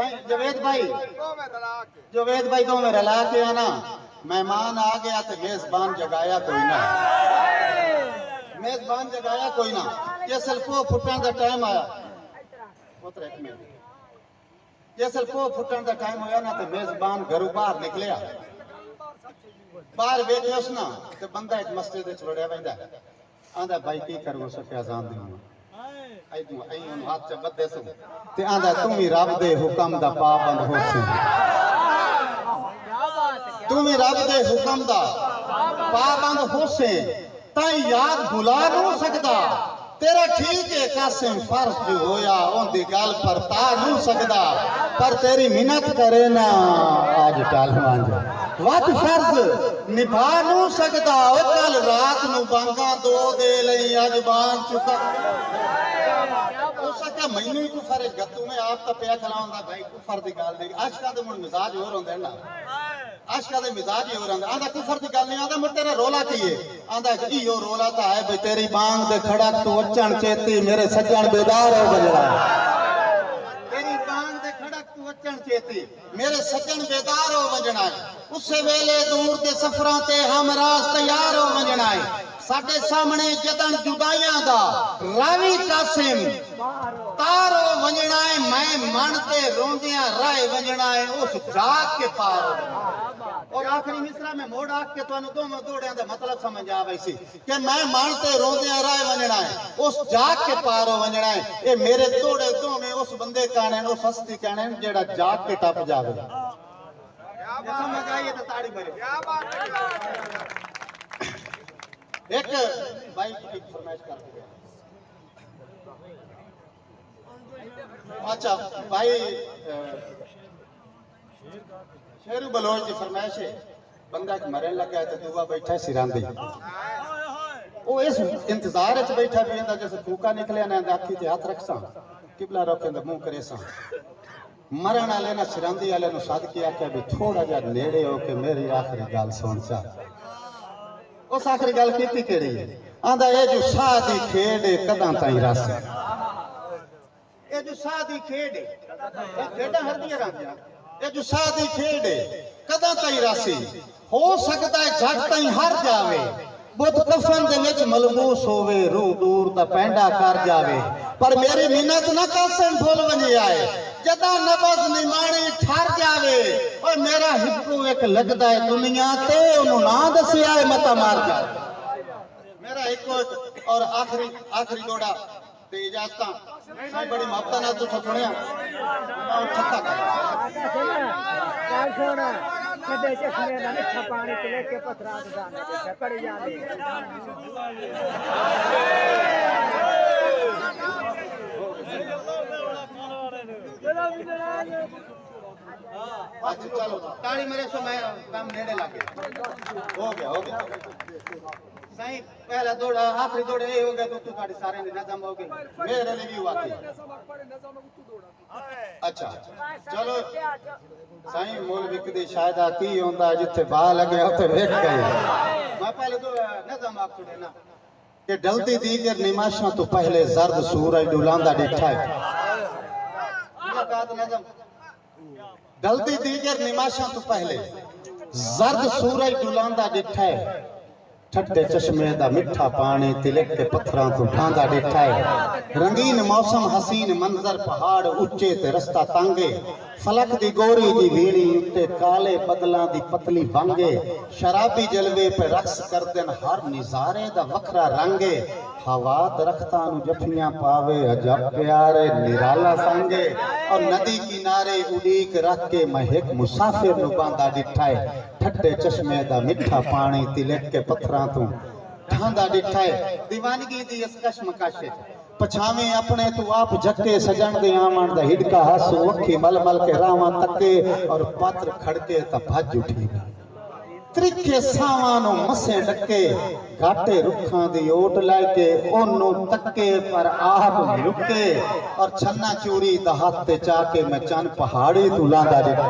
जवेद भाई दो में रला के आना। मेहमान आ गया तो मेजबान जगाया कोई ना, मेजबान जगाया कोई ना। ये सल्पो फुटन का टाइम आया, ये सल्पो फुटन का टाइम होया ना तो मेजबान घरों बाहर निकलिया। बाहर बैठे उस ना तो बंदा एक मस्जिद विच वड़िया बैठा आंदा भाई की करूं सके अजान दूं आई तू आई उन हाथ च बदे सु ते आंदा तू भी रब दे हुक्म दा पाबंद होसी, तू भी रब दे हुक्म दा पाबंद होसे ताई याद भुला नहीं सकदा। तेरा ठीक है कासिम फर्ज जो होया उनकी गल पर ता नहीं सकदा, पर तेरी मिन्नत करे ना आज टाल मान जा वत फर्ज निभा नहीं सकदा। कल रात नू बांगा दो दे लई अज बांग चुका उसका मैनू ही कुफर है गत्तू में आप तो पिया खिलाऊंगा भाई कुफर की गल नहीं। आशका दे मुड़ मिजाज होर होंदे ना, आशका दे मिजाज ही होर होंदे। आंदा कुफर की गल नहीं, आंदा मुड़ तेरा रोला की है, आंदा इहो रोला तो है भाई तेरी बांग दे खड़ा तू अचन चेती मेरे सज्जन बेदार हो बजड़ा, तेरी बांग दे खड़ा तू अचन चेती मेरे सज्जन बेदार हो वजना है। उस वेले दूर के सफरां ते हम राज तैयार हो वजना है। साडे सामने जदन जुदाइयां दा रावी कासिम तारो वंजना है। मैं मन ते रोंदियां राय वंजना है उस जाग के पार। और आखिरी मिसरा में मोड़ आख के तुहानू दोनों दौड़ियां दा मतलब समझ आ वैसी कि मैं मन ते रोंदियां राय वंजना है उस जाग के पार हो वंजना है। ये मेरे दौड़े दोवें उस बंदे कहने उस हस्ती कहने जेड़ा जाग के टप जावे। समझ आइए तो ताड़ी भरे। एक भाई की फरमाइश कर दिया। अच्छा भाई शेरू बलोच की फरमाइश है। बंदा एक मरन लगा तो दुआ बैठा सिरांदी वो इस इंतजार च बैठा भी इंदा जैसे फूका निकलिया ना आखी ते हाथ रख सा किबला रोके मुंह करे सा मरण वाले ना सिरांदी वाले नु सद के आख्या भी थोड़ा जा नेड़े हो के मेरी आखिरी गल सुन चा। उस आखिरी गल कीती केड़ी है? आंदा ये जो शाह दी खेड कदां ताईं रस, ये जो शाह दी खेड है खेडा हरदियां रहंदियां, ये जो शाह दी खेड है कदां ताईं रसी हो सकदा है झट ताईं हर जावे। बुत कफन दे विच मलबूस होवे रूह दूर दा पैंडा कर जावे, पर मेरी मिन्नत ना कासिम भूल वने आए जदा नबज निमाणी ठर जावे। और मेरा हिक्कू एक लगदा है दुनिया ते ओनू ना दसिया है मता मार जा मेरा हिक्कू। और आखिरी जोड़ा ते इजाजतां मैं बड़ी मोहब्बत नाल तुसां सुनिया और छक्का कर सुना कदे चश्मे दा मिठा पानी चले के पथरा जाने ते पड़ जाने। अच्छा चलो ताड़ी मेरे सो मैं काम नेड़े लागे हो गया सही। पहला दौड़ा आखिरी दौड़े ये हो गया तो तू सारे सारे ने नजम हो गए मेरे लिए भी हुआ थी। अच्छा चलो सही मौलवी कदी शायद की होंदा जिथे बाह लगे उथे वेख गए। मैं पहले तो नजम आप छुड़े ना कि ढलती दीगर निमाशा तो पहले जर्द सूरज डुलांदा डिठा है। मुलाकात नजम ढलती दीगर निमाशा तो पहले जर्द सूरज डुलांदा डिठा है। ठट्टे चश्मे दा मिठा पानी तिलक के पत्थरां तो ढांदा डिठा है। रंगीन मौसम हसीन मंजर पहाड़ उच्चे ते रस्ता तांगे फलक दी गोरी दी वीणी उत्ते काले बदलां दी पतली वांगे शराबी जलवे पे रक्स करदन हर निजारे दा वखरा रंगे। हवा दरख्तां नु जफियां पावे अजब प्यारे निराला संगे। और नदी किनारे उड़ीक रख के मैं एक मुसाफिर नु बांधा डिठा है। ठट्टे चश्मे दा मिठा पानी तिलक के पत्थरां तो ढांदा डिठा है। दीवानगी दी इस कशमकश पछावे अपने तू आप जक्के सजन दे आमण दा हिडका हसू अखी मल मल के रावां तके और पात्र खड़के ता भज उठी। त्रिखे सावां मसे डके घाटे रुखां दी ओट लाके ओनू तके पर आप रुके। और छन्ना चूरी दा हाथ ते चाके मैं चन पहाड़ी तू लांदा डिठा।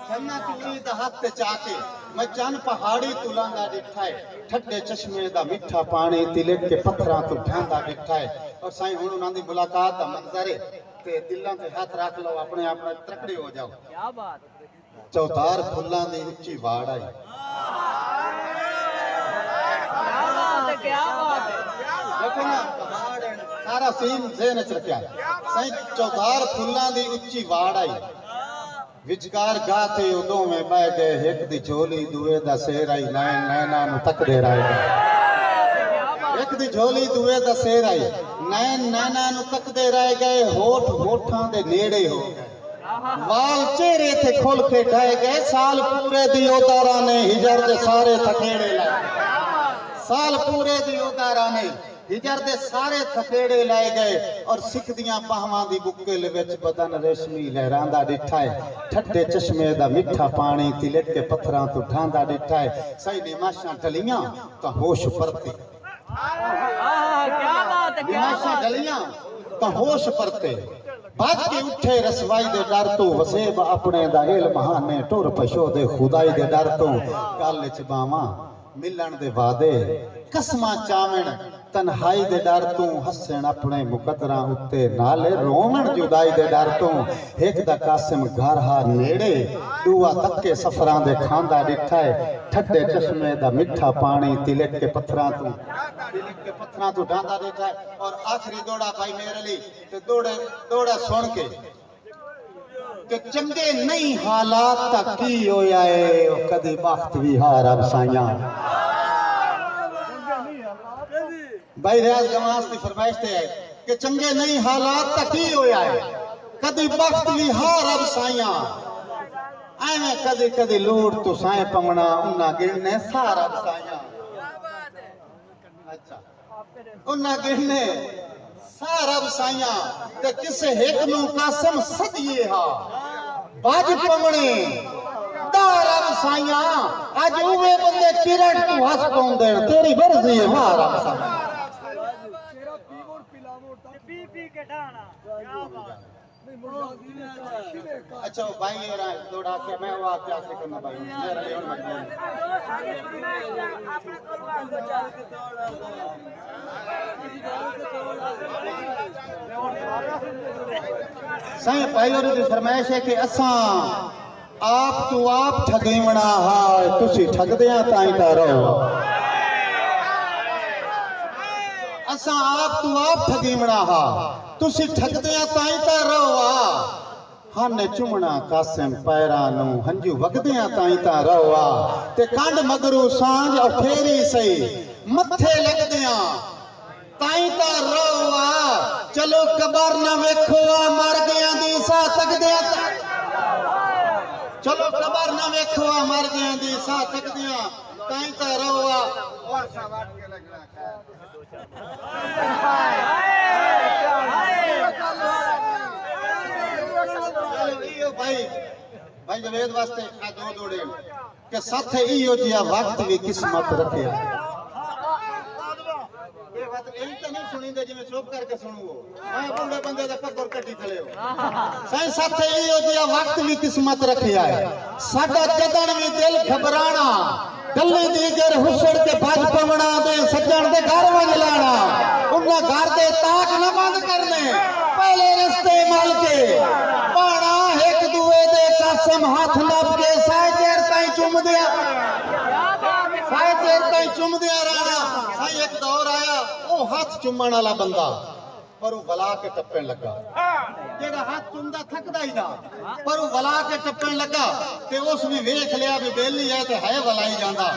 छन्ना चूरी दा हाथ ते चाके मैं चन पहाड़ी तू लांदा डिठा है। ठट्टे चश्मे दा मिठा पानी तिलक के पत्थरां तो ढांदा डिठा है। और साईं हुण उन्हां दी मुलाकात दा मंजर है ते दिलों ते हाथ रख लो अपने आप में तकड़े हो जाओ क्या बात चौतार फुल्लां दी उच्ची वाड़ आई क्या बात देखो ना पहाड़ सारा सीन ज़हन च रखिया सही चौतार फुल्लां दी उच्ची वाड़ आई विचकार गाते उदों में बह गए एक दी झोली दुए दा सेर आई नैन नैना नु तकदे रह गए एक दी झोली दुए दा सेर आई नैन नैना नु तकदे रह गए होठ होठां दे नेड़े हो गए वाल चेहरे थे खोल के ढह गए साल पूरे दी उतारा ने हिजर दे सारे थकेड़े लाए साल पूरे दी उतारा ने हिजर दे सारे थकेड़े लाए गए और सिख दियां बाहां दी बुक्केल विच बदन रेशमी लहरांदा डिठा है ठंडे चश्मे दा मिठा पानी तिलक के पत्थरां तो ढांदा डिठा है सही निमाशां टलियां तां होश परते क्या बात है निमाशां टलियां तां होश परते बाज के उठे रसवाई दे डर तो वसेब अपने दा इल्म हाने टुर पशो दे खुदाई दे डर तो गल च बावां मिलन दे वादे कसमां चावण तन्हाई दे डर तू हसन अपने मुकदरा उत्ते नाले रोवण जुदाई दे डर तू एक दा कासिम घर हा नेड़े दुआ तक्के सफरां दे खांदा डिठा है ठंडे चश्मे दा मिठा पानी तिलक के पत्थरां तू ढांदा डिठा है और आखिरी दौड़ा भाई मेरे लिए ते दौड़ा सुन के कि चंगे नहीं हालात तक की होया है कदी वक्त भी हार अब साइयां भाई रियाज गमास की फरमाइश ते है कि चंगे नहीं हालात तक ही होया है कदी वक्त भी हार अब साइयां एवें कदी कदी लूट तो साए पमना उन्ना गिरने सार अब साइयां अच्छा उन्ना गिरने सार अब साइयां ते किसे एक नु कासम सदिए हा बाज पमने दार अब साइयां आज उवे बंदे चिरट तू हस पाउंदे तेरी मर्जी है मार अब साइयां अच्छा भाई और दौड़ा के मैं वो क्या से करना भाई मेरा लेवन मजबूर सही भाई और दी फरमाइश है कि असा आप तो आप ठगीवना हा तुसी ठगदियां ताई ता रहो असा आप तू आप ठगीवना हा तुसी ठगदियां ताई ता रहो हाने चुमना कासिम पैरां नू हंजू वगदियां ताई ता रहो ते कंड मगरू सांझ अखेरी सही मथे लगदियां ताई ता रहो चलो कबर ना वेखो मर गया दी सा तकदियां चलो कबर ना वेखो मर गया दी सा तकदियां ताई ता रहो और सा वाट के लगना भाई जवेद वास्ते आ दो दौड़े के साथे इयो जिया वक्त भी किस्मत रखे ये बात एही तो नहीं सुनी दे जिवें चुप करके सुनू मैं बूढ़े बंदे दा कब्र कट्टी खले हो सही साथे इयो जिया वक्त भी किस्मत रखिया है साडा जदन भी दिल घबराना गल्ली दीगर हुसड़ के भज पवना दे सज्जन दे घर वंज लाना उन्ना घर दे ताक न बंद करने पहले रिश्ते मल के पाना एक दुए दे कसम हाथ लब के साए चेर ताई चुम दिया राणा साई एक दौर आया ओ हाथ चुमण वाला बंदा पर वो वला के टप्पन लगा जेड़ा हाथ चुमदा थकदा ही ना पर वो वला के टप्पन लगा ते उस भी वेख लिया भी बेली है ते है वलाई जांदा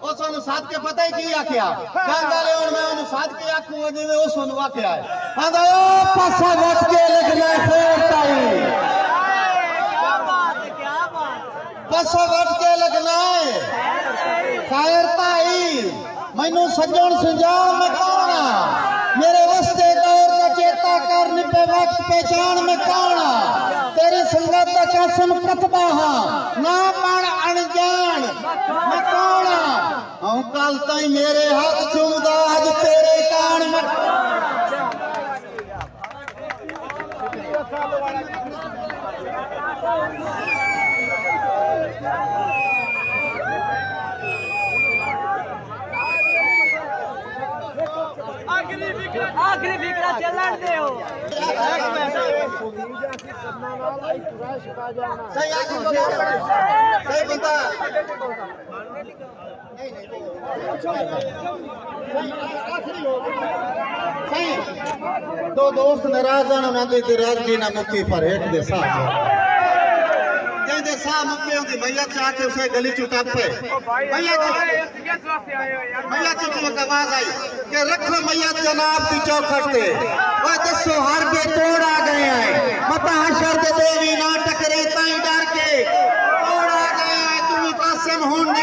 उस नु साथ के पता ही की आख्या गंगा ले और मैं नु साथ के आखू जिवें उस नु आख्या है आंदा ओ पासा वट के लिखना खैर ताई क्या बात पासा वट के लगना है खैर ताई मैनू सज्जन संजान में कौन मेरे वस्ते दौर का चेता कर निपे वक्त पहचान में कौन तेरी संगत का कसम कतबा ना पण अनजान मैं कौन हूं कल ताई मेरे हाथ चुमदा अज तेरे कान में आखिरी फिक्रा चलन दे हो सही आखिर सही बंदा सही दो दोस्त नाराज आन उन्हां दी नाराजगी ना मुक्ति पर एक दे साथ जैसे सा मुक्के होंदी भैया चाके उसे गली चुटाप पे भैया चुटू आवाज आई कि रखो मैया जनाब की चौखट पे ओए दसो हर के तोड़ आ गए हैं मता हशर दे देवी ना टकरे ताई डर के तोड़ आ गए हैं तू कासिम हुन